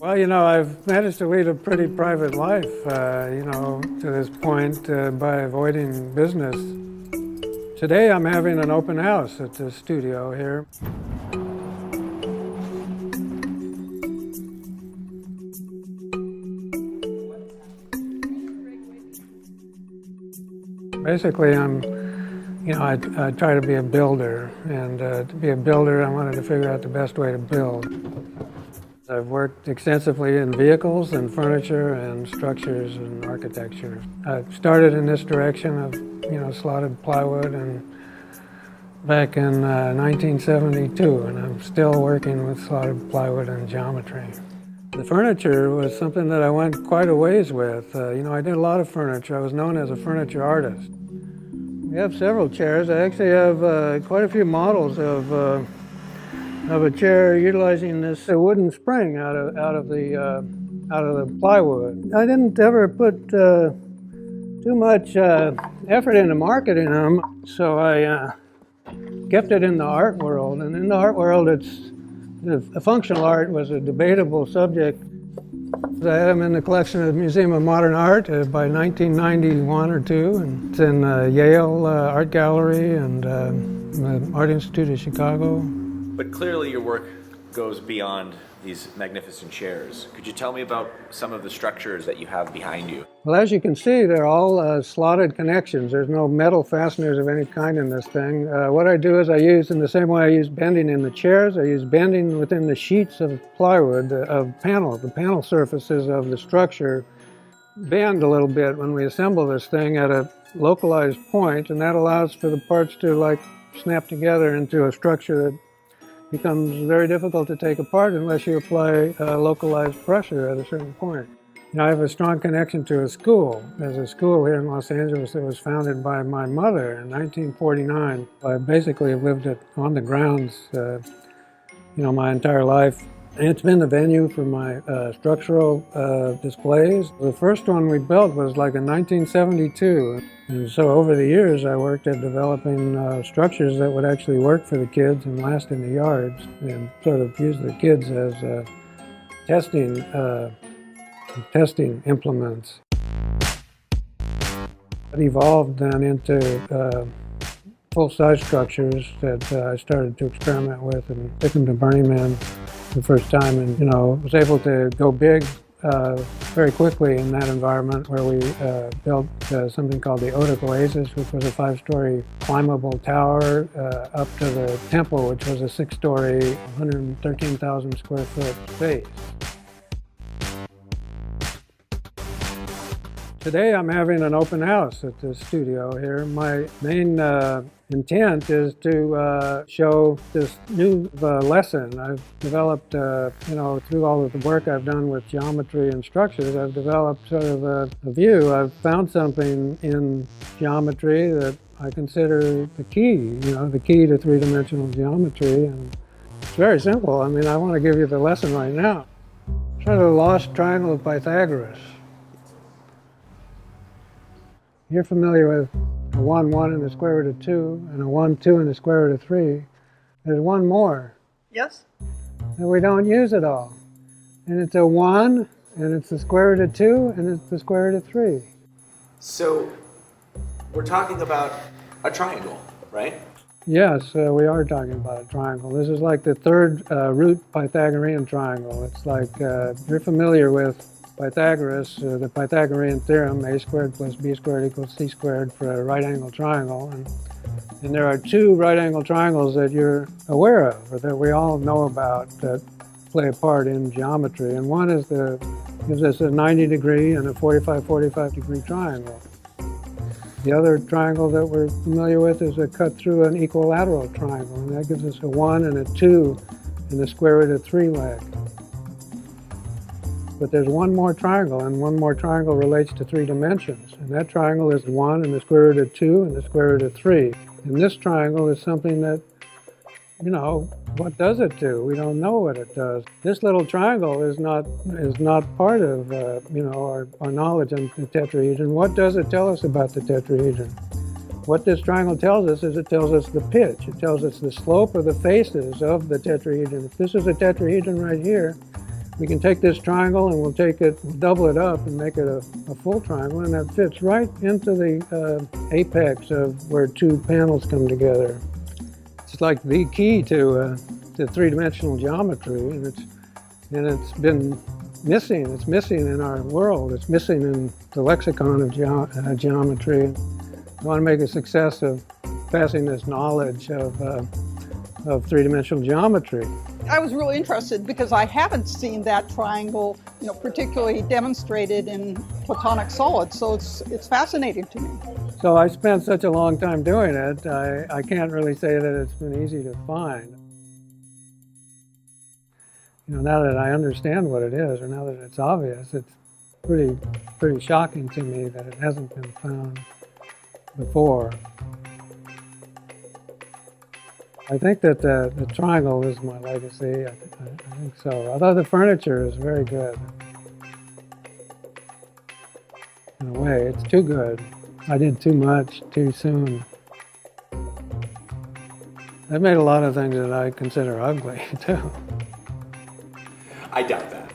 Well, I've managed to lead a pretty private life, to this point by avoiding business. Today I'm having an open house at the studio here. Basically, I try to be a builder, and to be a builder, I wanted to figure out the best way to build. I've worked extensively in vehicles and furniture and structures and architecture. I started in this direction of, slotted plywood and back in 1972, and I'm still working with slotted plywood and geometry. The furniture was something that I went quite a ways with. I did a lot of furniture. I was known as a furniture artist. We have several chairs. I actually have quite a few models of a chair utilizing this wooden spring out of the plywood. I didn't ever put too much effort into marketing them, so I kept it in the art world. And in the art world, functional art was a debatable subject. I had them in the collection of the Museum of Modern Art by 1991 or two, and it's in Yale Art Gallery and the Art Institute of Chicago. But clearly your work goes beyond these magnificent chairs. Could you tell me about some of the structures that you have behind you? Well, as you can see, they're all slotted connections. There's no metal fasteners of any kind in this thing. What I do is I use, in the same way I use bending in the chairs, I use bending within the sheets of plywood, the panel surfaces of the structure bend a little bit when we assemble this thing at a localized point, and that allows for the parts to snap together into a structure that becomes very difficult to take apart unless you apply localized pressure at a certain point. I have a strong connection to a school. There's a school here in Los Angeles that was founded by my mother in 1949. I basically have lived on the grounds, my entire life. And it's been the venue for my structural displays. The first one we built was in 1972. And so over the years, I worked at developing structures that would actually work for the kids and last in the yards, and sort of use the kids as testing implements. It evolved then into full-size structures that I started to experiment with and took them to Burning Man the first time, and was able to go big very quickly in that environment, where we built something called the Otic Oasis, which was a 5-story climbable tower up to the temple, which was a 6-story, 113,000 square foot space. Today I'm having an open house at the studio here. My main intent is to show this new lesson I've developed, through all of the work I've done with geometry and structures. I've developed sort of a view. I've found something in geometry that I consider the key to three-dimensional geometry. And it's very simple. I want to give you the lesson right now. Sort of the lost triangle of Pythagoras. You're familiar with a 1, 1 and the square root of 2, and a 1, 2 and the square root of 3. There's one more. Yes. And we don't use it all. And it's a 1, and it's the square root of 2, and it's the square root of 3. So we're talking about a triangle, right? Yes, we are talking about a triangle. This is like the third root Pythagorean triangle. It's like, you're familiar with Pythagoras, the Pythagorean theorem, a squared plus b squared equals c squared for a right-angled triangle. And there are two right-angled triangles that you're aware of, or that we all know about, that play a part in geometry. And one gives us a 90-degree and a 45-degree triangle. The other triangle that we're familiar with is a cut through an equilateral triangle, and that gives us a 1 and a 2 and the square root of 3 leg. But there's one more triangle, and one more triangle relates to 3 dimensions. And that triangle is 1 and the square root of 2 and the square root of 3. And this triangle is something that, what does it do? We don't know what it does. This little triangle is not part of, our knowledge of the tetrahedron. What does it tell us about the tetrahedron? What this triangle tells us is it tells us the pitch. It tells us the slope of the faces of the tetrahedron. If this is a tetrahedron right here, We can take this triangle and we'll take it, double it up and make it a full triangle, and that fits right into the apex of where two panels come together. It's like the key to three-dimensional geometry, and it's been missing. It's missing in our world. It's missing in the lexicon of geometry. I want to make a success of passing this knowledge of three-dimensional geometry. I was really interested because I haven't seen that triangle, particularly demonstrated in Platonic solids. So it's fascinating to me. So I spent such a long time doing it, I can't really say that it's been easy to find. Now that I understand what it is, or now that it's obvious, it's pretty shocking to me that it hasn't been found before. I think that the triangle is my legacy. I think so. Although the furniture is very good. In a way, it's too good. I did too much too soon. I've made a lot of things that I consider ugly, too. I doubt that.